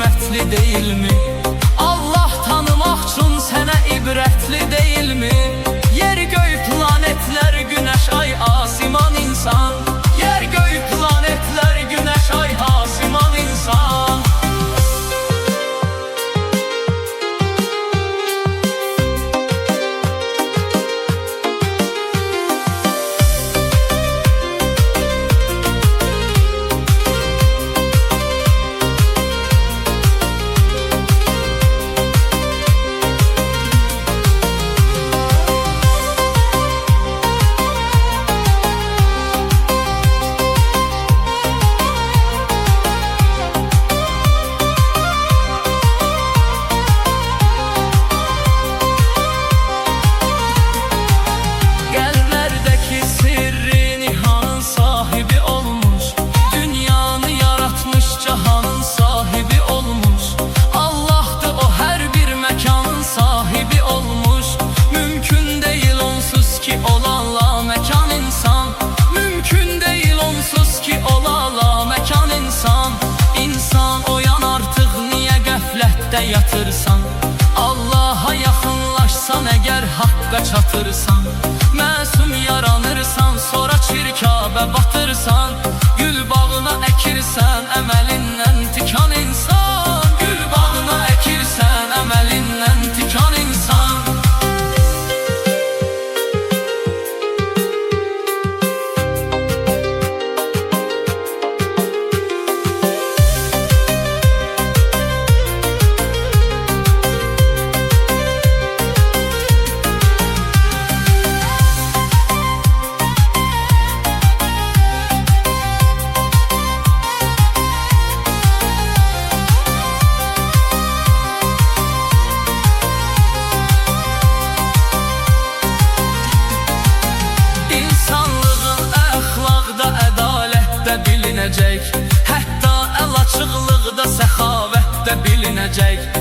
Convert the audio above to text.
qiymətli deyilmi? Allah tanımaq üçün sənə ibrətli deyilmi? Yer göy planetlər, günəş ay asiman insan. Yer göy planetlər, günəş ay asiman insan. Yatırsan, Allah'a yaxınlaşsan, əgər haqqa çatırsan, məsum yaranırsan, sonra çirkabə batırsan, gül bağına əkirsən, əməlindən tikan insan. Gül bağına əkirsən, əməlindən tikan insan. Bilinəcək, hətta əl açıqlıqda səxavət də bilinəcək.